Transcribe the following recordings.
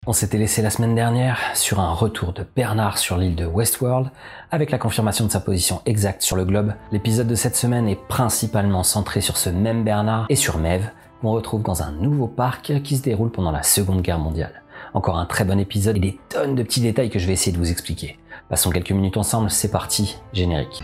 On s'était laissé la semaine dernière sur un retour de Bernard sur l'île de Westworld, avec la confirmation de sa position exacte sur le globe. L'épisode de cette semaine est principalement centré sur ce même Bernard et sur Maeve, qu'on retrouve dans un nouveau parc qui se déroule pendant la Seconde Guerre mondiale. Encore un très bon épisode et des tonnes de petits détails que je vais essayer de vous expliquer. Passons quelques minutes ensemble, c'est parti, générique.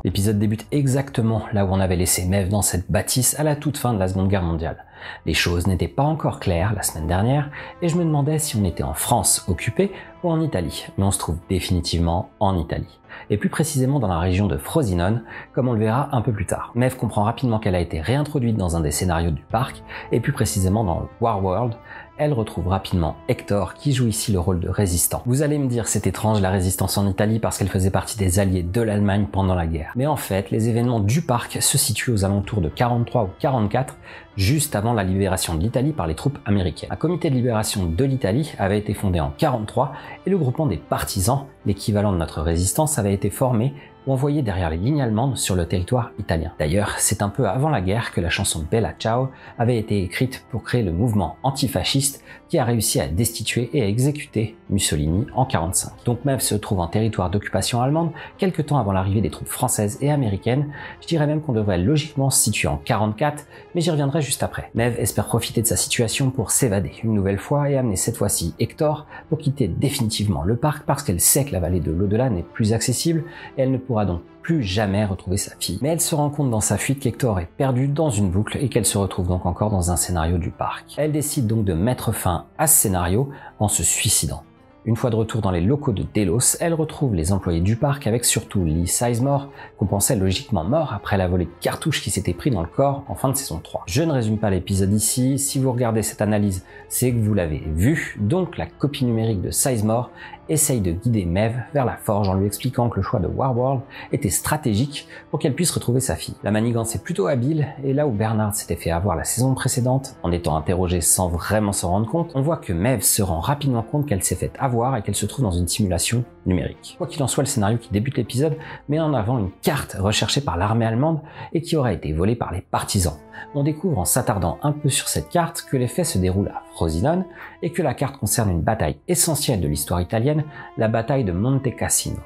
L'épisode débute exactement là où on avait laissé Maeve dans cette bâtisse à la toute fin de la Seconde Guerre mondiale. Les choses n'étaient pas encore claires la semaine dernière et je me demandais si on était en France occupée ou en Italie, mais on se trouve définitivement en Italie. Et plus précisément dans la région de Frosinone, comme on le verra un peu plus tard. Maeve comprend rapidement qu'elle a été réintroduite dans un des scénarios du parc, et plus précisément dans Warworld, elle retrouve rapidement Hector qui joue ici le rôle de résistant. Vous allez me dire c'est étrange la résistance en Italie parce qu'elle faisait partie des alliés de l'Allemagne pendant la guerre. Mais en fait, les événements du parc se situent aux alentours de 43 ou 44, juste avant la libération de l'Italie par les troupes américaines. Un comité de libération de l'Italie avait été fondé en 43 et le groupement des partisans, l'équivalent de notre résistance, avait été formé ou envoyé derrière les lignes allemandes sur le territoire italien. D'ailleurs, c'est un peu avant la guerre que la chanson Bella Ciao avait été écrite pour créer le mouvement antifasciste qui a réussi à destituer et à exécuter Mussolini en 1945. Donc Maeve se trouve en territoire d'occupation allemande, quelques temps avant l'arrivée des troupes françaises et américaines. Je dirais même qu'on devrait logiquement se situer en 44, mais j'y reviendrai juste après. Maeve espère profiter de sa situation pour s'évader une nouvelle fois et amener cette fois-ci Hector pour quitter définitivement le parc parce qu'elle sait que la vallée de l'au-delà n'est plus accessible et elle ne pourra donc plus jamais retrouver sa fille. Mais elle se rend compte dans sa fuite qu'Hector est perdu dans une boucle et qu'elle se retrouve donc encore dans un scénario du parc. Elle décide donc de mettre fin à ce scénario en se suicidant. Une fois de retour dans les locaux de Delos, elle retrouve les employés du parc avec surtout Lee Sizemore, qu'on pensait logiquement mort après la volée de cartouches qui s'était pris dans le corps en fin de saison 3. Je ne résume pas l'épisode ici, si vous regardez cette analyse, c'est que vous l'avez vu, donc la copie numérique de Sizemore essaye de guider Maeve vers la forge en lui expliquant que le choix de Warworld était stratégique pour qu'elle puisse retrouver sa fille. La manigance est plutôt habile, et là où Bernard s'était fait avoir la saison précédente, en étant interrogé sans vraiment s'en rendre compte, on voit que Maeve se rend rapidement compte qu'elle s'est fait avoir et qu'elle se trouve dans une simulation numérique. Quoi qu'il en soit, le scénario qui débute l'épisode met en avant une carte recherchée par l'armée allemande et qui aurait été volée par les partisans. On découvre en s'attardant un peu sur cette carte que les faits se déroulent à Frosinone et que la carte concerne une bataille essentielle de l'histoire italienne, la bataille de Monte Cassino.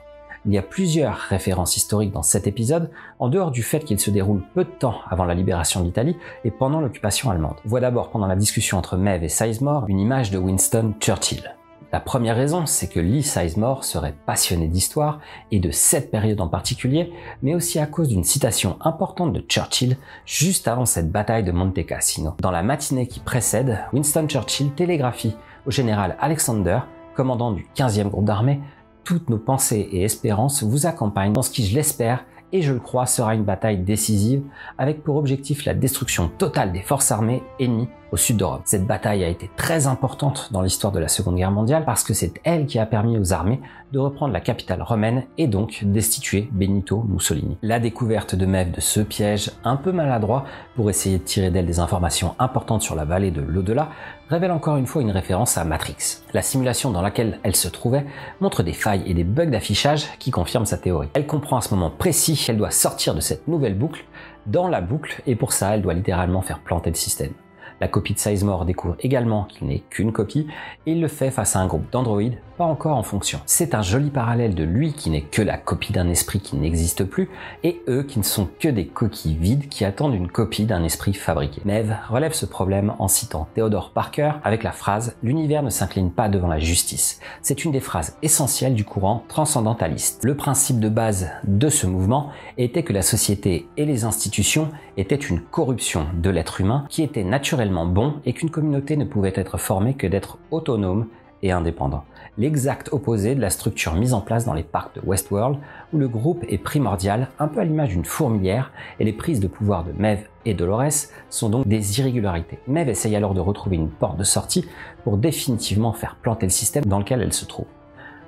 Il y a plusieurs références historiques dans cet épisode, en dehors du fait qu'il se déroule peu de temps avant la libération de l'Italie et pendant l'occupation allemande. On voit d'abord pendant la discussion entre Maeve et Sizemore une image de Winston Churchill. La première raison, c'est que Lee Sizemore serait passionné d'histoire et de cette période en particulier, mais aussi à cause d'une citation importante de Churchill juste avant cette bataille de Monte Cassino. Dans la matinée qui précède, Winston Churchill télégraphie au général Alexander, commandant du 15e groupe d'armée, « Toutes nos pensées et espérances vous accompagnent dans ce qui, je l'espère, et je le crois, sera une bataille décisive, avec pour objectif la destruction totale des forces armées ennemies au sud d'Europe. » Cette bataille a été très importante dans l'histoire de la Seconde Guerre mondiale parce que c'est elle qui a permis aux armées de reprendre la capitale romaine et donc destituer Benito Mussolini. La découverte de Maeve de ce piège un peu maladroit pour essayer de tirer d'elle des informations importantes sur la vallée de l'au-delà révèle encore une fois une référence à Matrix. La simulation dans laquelle elle se trouvait montre des failles et des bugs d'affichage qui confirment sa théorie. Elle comprend à ce moment précis qu'elle doit sortir de cette nouvelle boucle dans la boucle et pour ça elle doit littéralement faire planter le système. La copie de Sizemore découvre également qu'il n'est qu'une copie et il le fait face à un groupe d'androïdes pas encore en fonction. C'est un joli parallèle de lui qui n'est que la copie d'un esprit qui n'existe plus et eux qui ne sont que des coquilles vides qui attendent une copie d'un esprit fabriqué. Maeve relève ce problème en citant Theodore Parker avec la phrase « L'univers ne s'incline pas devant la justice ». C'est une des phrases essentielles du courant transcendentaliste. Le principe de base de ce mouvement était que la société et les institutions étaient une corruption de l'être humain qui était naturellement bon et qu'une communauté ne pouvait être formée que d'être autonome et indépendant. L'exact opposé de la structure mise en place dans les parcs de Westworld où le groupe est primordial, un peu à l'image d'une fourmilière, et les prises de pouvoir de Maeve et Dolores sont donc des irrégularités. Maeve essaye alors de retrouver une porte de sortie pour définitivement faire planter le système dans lequel elle se trouve.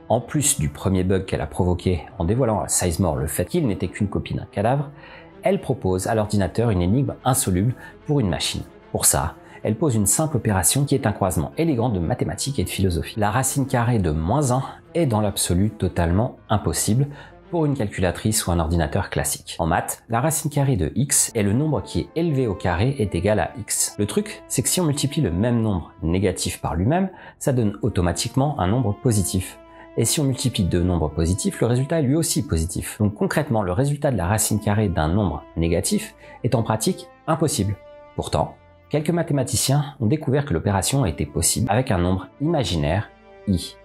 En plus du premier bug qu'elle a provoqué en dévoilant à Sizemore le fait qu'il n'était qu'une copie d'un cadavre, elle propose à l'ordinateur une énigme insoluble pour une machine. Pour ça, elle pose une simple opération qui est un croisement élégant de mathématiques et de philosophie. La racine carrée de -1 est dans l'absolu totalement impossible pour une calculatrice ou un ordinateur classique. En maths, la racine carrée de x est le nombre qui est élevé au carré est égal à x. Le truc, c'est que si on multiplie le même nombre négatif par lui-même, ça donne automatiquement un nombre positif. Et si on multiplie deux nombres positifs, le résultat est lui aussi positif. Donc concrètement, le résultat de la racine carrée d'un nombre négatif est en pratique impossible. Pourtant, quelques mathématiciens ont découvert que l'opération était possible avec un nombre imaginaire, i.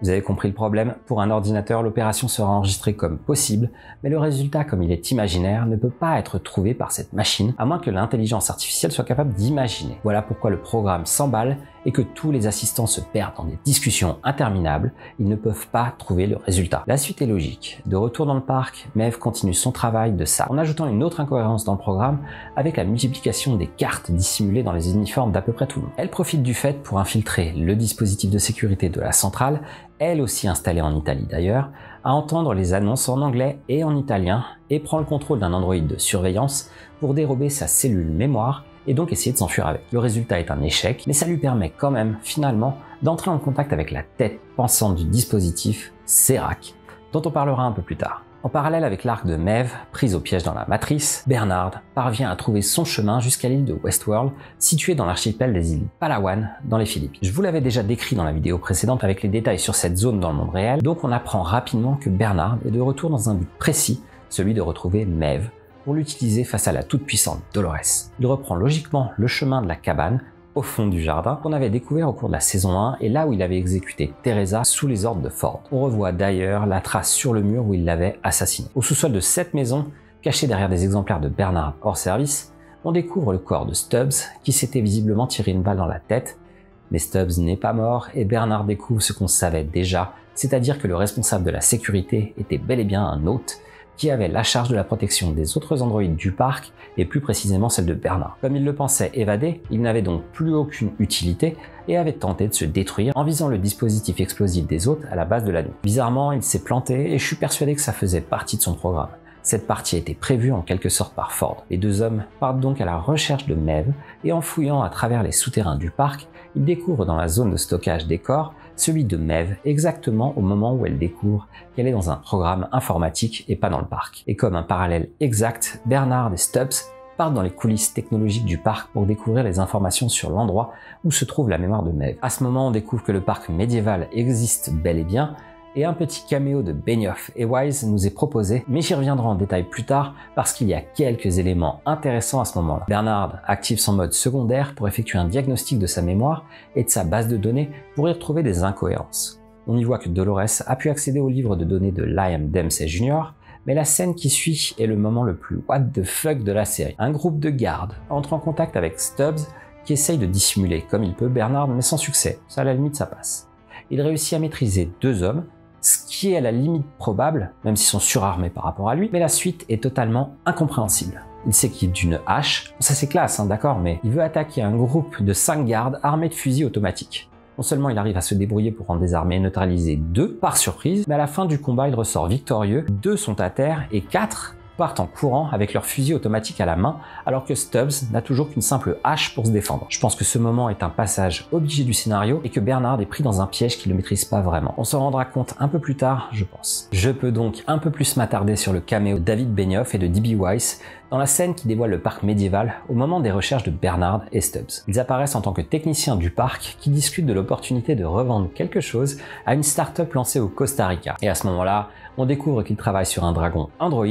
Vous avez compris le problème, pour un ordinateur, l'opération sera enregistrée comme possible, mais le résultat, comme il est imaginaire, ne peut pas être trouvé par cette machine, à moins que l'intelligence artificielle soit capable d'imaginer. Voilà pourquoi le programme s'emballe et que tous les assistants se perdent dans des discussions interminables, ils ne peuvent pas trouver le résultat. La suite est logique. De retour dans le parc, Maeve continue son travail de ça, en ajoutant une autre incohérence dans le programme avec la multiplication des cartes dissimulées dans les uniformes d'à peu près tout le monde. Elle profite du fait pour infiltrer le dispositif de sécurité de la centrale, elle aussi installée en Italie d'ailleurs, à entendre les annonces en anglais et en italien, et prend le contrôle d'un Android de surveillance pour dérober sa cellule mémoire et donc essayer de s'enfuir avec. Le résultat est un échec, mais ça lui permet quand même, finalement, d'entrer en contact avec la tête pensante du dispositif, Serac, dont on parlera un peu plus tard. En parallèle avec l'arc de Maeve, prise au piège dans la matrice, Bernard parvient à trouver son chemin jusqu'à l'île de Westworld, située dans l'archipel des îles Palawan, dans les Philippines. Je vous l'avais déjà décrit dans la vidéo précédente avec les détails sur cette zone dans le monde réel, donc on apprend rapidement que Bernard est de retour dans un but précis, celui de retrouver Maeve, pour l'utiliser face à la toute-puissante Dolores. Il reprend logiquement le chemin de la cabane, au fond du jardin, qu'on avait découvert au cours de la saison 1 et là où il avait exécuté Teresa sous les ordres de Ford. On revoit d'ailleurs la trace sur le mur où il l'avait assassinée. Au sous-sol de cette maison, caché derrière des exemplaires de Bernard hors service, on découvre le corps de Stubbs qui s'était visiblement tiré une balle dans la tête, mais Stubbs n'est pas mort et Bernard découvre ce qu'on savait déjà, c'est-à-dire que le responsable de la sécurité était bel et bien un hôte qui avait la charge de la protection des autres androïdes du parc, et plus précisément celle de Bernard. Comme il le pensait évadé, il n'avait donc plus aucune utilité et avait tenté de se détruire en visant le dispositif explosif des autres à la base de la nuit. Bizarrement, il s'est planté et je suis persuadé que ça faisait partie de son programme. Cette partie était prévue en quelque sorte par Ford. Les deux hommes partent donc à la recherche de Maeve et en fouillant à travers les souterrains du parc, ils découvrent dans la zone de stockage des corps celui de Maeve exactement au moment où elle découvre qu'elle est dans un programme informatique et pas dans le parc. Et comme un parallèle exact, Bernard et Stubbs partent dans les coulisses technologiques du parc pour découvrir les informations sur l'endroit où se trouve la mémoire de Maeve. À ce moment, on découvre que le parc médiéval existe bel et bien, et un petit caméo de Benioff et Wise nous est proposé, mais j'y reviendrai en détail plus tard parce qu'il y a quelques éléments intéressants à ce moment-là. Bernard active son mode secondaire pour effectuer un diagnostic de sa mémoire et de sa base de données pour y retrouver des incohérences. On y voit que Dolores a pu accéder au livre de données de Liam Dempsey Jr., mais la scène qui suit est le moment le plus what the fuck de la série. Un groupe de gardes entre en contact avec Stubbs qui essaye de dissimuler comme il peut Bernard, mais sans succès, ça à la limite ça passe. Il réussit à maîtriser deux hommes, ce qui est à la limite probable, même s'ils sont surarmés par rapport à lui, mais la suite est totalement incompréhensible. Il s'équipe d'une hache, ça c'est classe, d'accord, mais il veut attaquer un groupe de 5 gardes armés de fusils automatiques. Non seulement il arrive à se débrouiller pour en désarmer et neutraliser 2 par surprise, mais à la fin du combat il ressort victorieux, 2 sont à terre et 4 partent en courant avec leur fusil automatique à la main, alors que Stubbs n'a toujours qu'une simple hache pour se défendre. Je pense que ce moment est un passage obligé du scénario et que Bernard est pris dans un piège qu'il ne maîtrise pas vraiment. On s'en rendra compte un peu plus tard, je pense. Je peux donc un peu plus m'attarder sur le caméo de David Benioff et de D.B. Weiss dans la scène qui dévoile le parc médiéval au moment des recherches de Bernard et Stubbs. Ils apparaissent en tant que techniciens du parc qui discutent de l'opportunité de revendre quelque chose à une start-up lancée au Costa Rica. Et à ce moment-là, on découvre qu'ils travaillent sur un dragon Android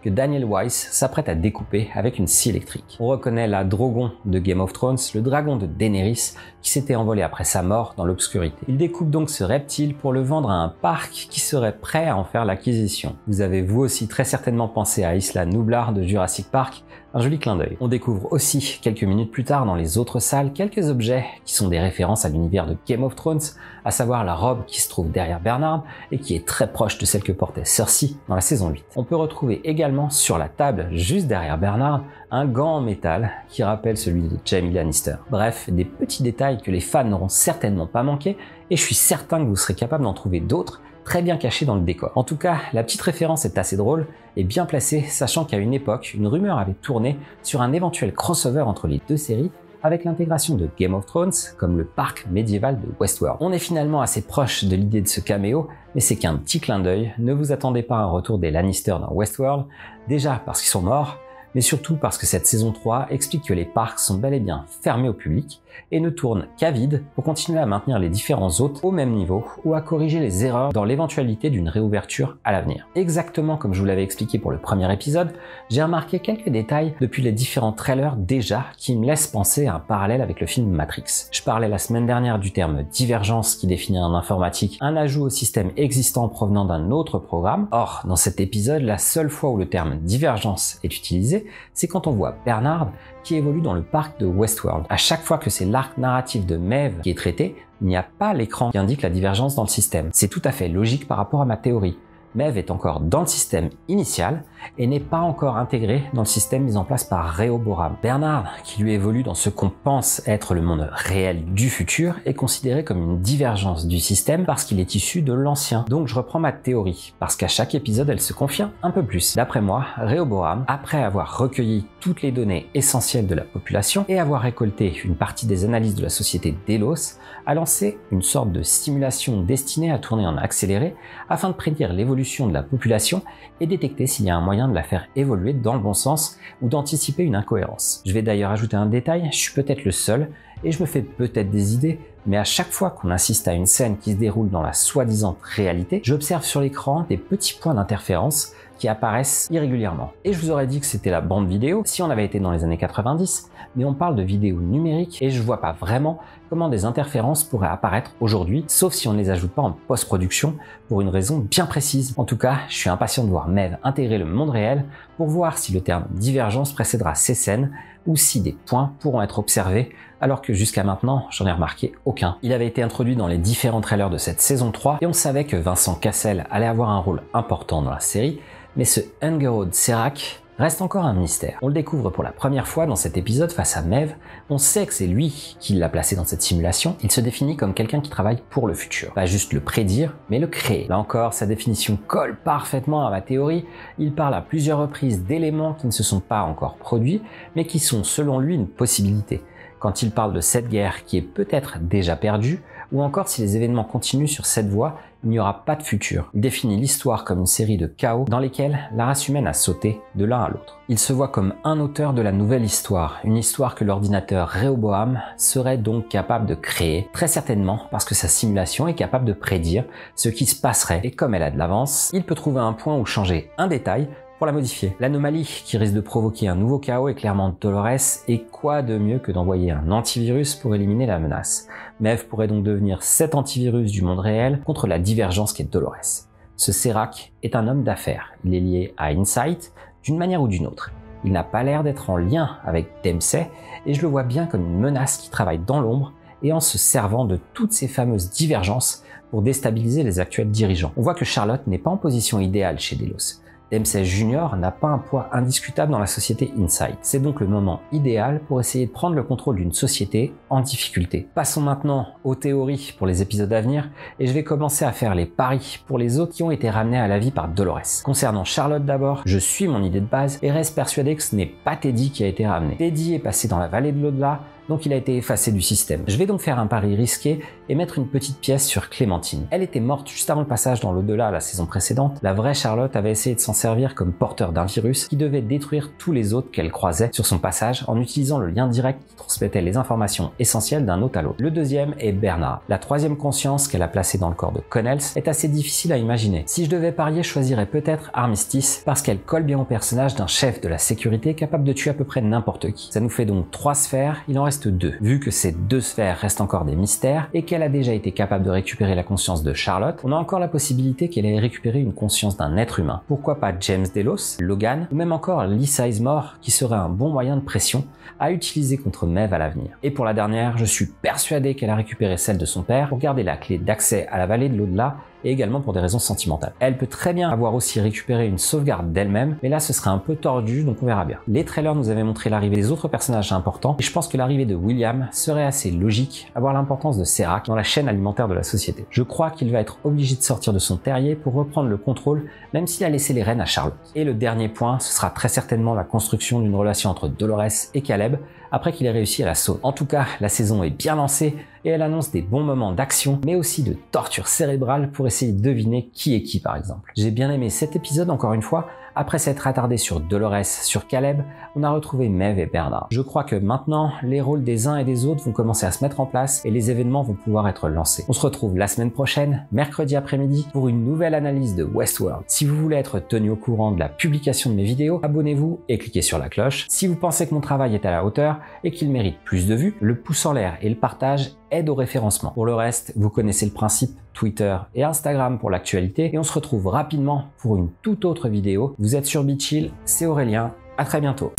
que Daniel Weiss s'apprête à découper avec une scie électrique. On reconnaît la Drogon de Game of Thrones, le dragon de Daenerys, qui s'était envolé après sa mort dans l'obscurité. Il découpe donc ce reptile pour le vendre à un parc qui serait prêt à en faire l'acquisition. Vous avez vous aussi très certainement pensé à Isla Nublar de Jurassic Park, un joli clin d'œil. On découvre aussi, quelques minutes plus tard dans les autres salles, quelques objets qui sont des références à l'univers de Game of Thrones, à savoir la robe qui se trouve derrière Bernard et qui est très proche de celle que portait Cersei dans la saison 8. On peut retrouver également sur la table, juste derrière Bernard, un gant en métal qui rappelle celui de Jaime Lannister. Bref, des petits détails que les fans n'auront certainement pas manqué et je suis certain que vous serez capable d'en trouver d'autres très bien cachés dans le décor. En tout cas, la petite référence est assez drôle et bien placée, sachant qu'à une époque, une rumeur avait tourné sur un éventuel crossover entre les deux séries avec l'intégration de Game of Thrones comme le parc médiéval de Westworld. On est finalement assez proche de l'idée de ce caméo, mais c'est qu'un petit clin d'œil, ne vous attendez pas à un retour des Lannister dans Westworld, déjà parce qu'ils sont morts, mais surtout parce que cette saison 3 explique que les parcs sont bel et bien fermés au public et ne tournent qu'à vide pour continuer à maintenir les différents hôtes au même niveau ou à corriger les erreurs dans l'éventualité d'une réouverture à l'avenir. Exactement comme je vous l'avais expliqué pour le premier épisode, j'ai remarqué quelques détails depuis les différents trailers déjà qui me laissent penser à un parallèle avec le film Matrix. Je parlais la semaine dernière du terme divergence qui définit en informatique un ajout au système existant provenant d'un autre programme. Or, dans cet épisode, la seule fois où le terme divergence est utilisé, c'est quand on voit Bernard qui évolue dans le parc de Westworld. À chaque fois que c'est l'arc narratif de Maeve qui est traité, il n'y a pas l'écran qui indique la divergence dans le système. C'est tout à fait logique par rapport à ma théorie. Maeve est encore dans le système initial et n'est pas encore intégré dans le système mis en place par Rehoboam. Bernard, qui lui évolue dans ce qu'on pense être le monde réel du futur, est considéré comme une divergence du système parce qu'il est issu de l'ancien. Donc je reprends ma théorie, parce qu'à chaque épisode elle se confirme un peu plus. D'après moi, Rehoboam, après avoir recueilli toutes les données essentielles de la population et avoir récolté une partie des analyses de la société Delos, a lancé une sorte de simulation destinée à tourner en accéléré afin de prédire l'évolution de la population et détecter s'il y a un moyen de la faire évoluer dans le bon sens ou d'anticiper une incohérence. Je vais d'ailleurs ajouter un détail, je suis peut-être le seul et je me fais peut-être des idées, mais à chaque fois qu'on assiste à une scène qui se déroule dans la soi-disant réalité, j'observe sur l'écran des petits points d'interférence qui apparaissent irrégulièrement. Et je vous aurais dit que c'était la bande vidéo si on avait été dans les années 90, mais on parle de vidéo numérique et je vois pas vraiment comment des interférences pourraient apparaître aujourd'hui, sauf si on ne les ajoute pas en post-production pour une raison bien précise. En tout cas, je suis impatient de voir Maeve intégrer le monde réel pour voir si le terme divergence précédera ces scènes ou si des points pourront être observés alors que jusqu'à maintenant, j'en ai remarqué aucun. Il avait été introduit dans les différents trailers de cette saison 3 et on savait que Vincent Cassel allait avoir un rôle important dans la série, mais ce Angerod Serac reste encore un mystère. On le découvre pour la première fois dans cet épisode face à Maeve. On sait que c'est lui qui l'a placé dans cette simulation. Il se définit comme quelqu'un qui travaille pour le futur. Pas juste le prédire, mais le créer. Là encore, sa définition colle parfaitement à ma théorie. Il parle à plusieurs reprises d'éléments qui ne se sont pas encore produits, mais qui sont selon lui une possibilité. Quand il parle de cette guerre qui est peut-être déjà perdue, ou encore si les événements continuent sur cette voie, il n'y aura pas de futur. Il définit l'histoire comme une série de chaos dans lesquels la race humaine a sauté de l'un à l'autre. Il se voit comme un auteur de la nouvelle histoire, une histoire que l'ordinateur Rehoboam serait donc capable de créer, très certainement parce que sa simulation est capable de prédire ce qui se passerait, et comme elle a de l'avance, il peut trouver un point où changer un détail pour la modifier. L'anomalie qui risque de provoquer un nouveau chaos est clairement Dolores, et quoi de mieux que d'envoyer un antivirus pour éliminer la menace. Maeve pourrait donc devenir cet antivirus du monde réel contre la divergence qu'est Dolores. Ce Serac est un homme d'affaires, il est lié à Insight d'une manière ou d'une autre. Il n'a pas l'air d'être en lien avec Dempsey, et je le vois bien comme une menace qui travaille dans l'ombre et en se servant de toutes ces fameuses divergences pour déstabiliser les actuels dirigeants. On voit que Charlotte n'est pas en position idéale chez Delos. Dempsey Jr. n'a pas un poids indiscutable dans la société Insight. C'est donc le moment idéal pour essayer de prendre le contrôle d'une société en difficulté. Passons maintenant aux théories pour les épisodes à venir, et je vais commencer à faire les paris pour les autres qui ont été ramenés à la vie par Dolores. Concernant Charlotte d'abord, je suis mon idée de base et reste persuadé que ce n'est pas Teddy qui a été ramené. Teddy est passé dans la vallée de l'au-delà, donc il a été effacé du système. Je vais donc faire un pari risqué et mettre une petite pièce sur Clémentine. Elle était morte juste avant le passage dans l'au-delà la saison précédente. La vraie Charlotte avait essayé de s'en servir comme porteur d'un virus qui devait détruire tous les autres qu'elle croisait sur son passage en utilisant le lien direct qui transmettait les informations essentielles d'un hôte à l'autre. Le deuxième est Bernard. La troisième conscience qu'elle a placée dans le corps de Connells est assez difficile à imaginer. Si je devais parier, je choisirais peut-être Armistice parce qu'elle colle bien au personnage d'un chef de la sécurité capable de tuer à peu près n'importe qui. Ça nous fait donc 3 sphères, il en reste 2. Vu que ces 2 sphères restent encore des mystères et qu'elle a déjà été capable de récupérer la conscience de Charlotte, on a encore la possibilité qu'elle ait récupéré une conscience d'un être humain. Pourquoi pas James Delos, Logan ou même encore Lee Sizemore qui serait un bon moyen de pression à utiliser contre Maeve à l'avenir. Et pour la dernière, je suis persuadé qu'elle a récupéré celle de son père pour garder la clé d'accès à la vallée de l'au-delà et également pour des raisons sentimentales. Elle peut très bien avoir aussi récupéré une sauvegarde d'elle-même, mais là ce serait un peu tordu, donc on verra bien. Les trailers nous avaient montré l'arrivée des autres personnages importants, et je pense que l'arrivée de William serait assez logique, à voir l'importance de Serac dans la chaîne alimentaire de la société. Je crois qu'il va être obligé de sortir de son terrier pour reprendre le contrôle, même s'il a laissé les rênes à Charlotte. Et le dernier point, ce sera très certainement la construction d'une relation entre Dolores et Caleb, après qu'il ait réussi à la sauver. En tout cas, la saison est bien lancée, et elle annonce des bons moments d'action, mais aussi de torture cérébrale pour essayer de deviner qui est qui par exemple. J'ai bien aimé cet épisode encore une fois. Après s'être attardé sur Dolores, sur Caleb, on a retrouvé Maeve et Bernard. Je crois que maintenant, les rôles des uns et des autres vont commencer à se mettre en place et les événements vont pouvoir être lancés. On se retrouve la semaine prochaine, mercredi après-midi, pour une nouvelle analyse de Westworld. Si vous voulez être tenu au courant de la publication de mes vidéos, abonnez-vous et cliquez sur la cloche. Si vous pensez que mon travail est à la hauteur et qu'il mérite plus de vues, le pouce en l'air et le partage aident au référencement. Pour le reste, vous connaissez le principe, Twitter et Instagram pour l'actualité, et on se retrouve rapidement pour une toute autre vidéo. Vous êtes sur BeChill, c'est Aurélien, à très bientôt.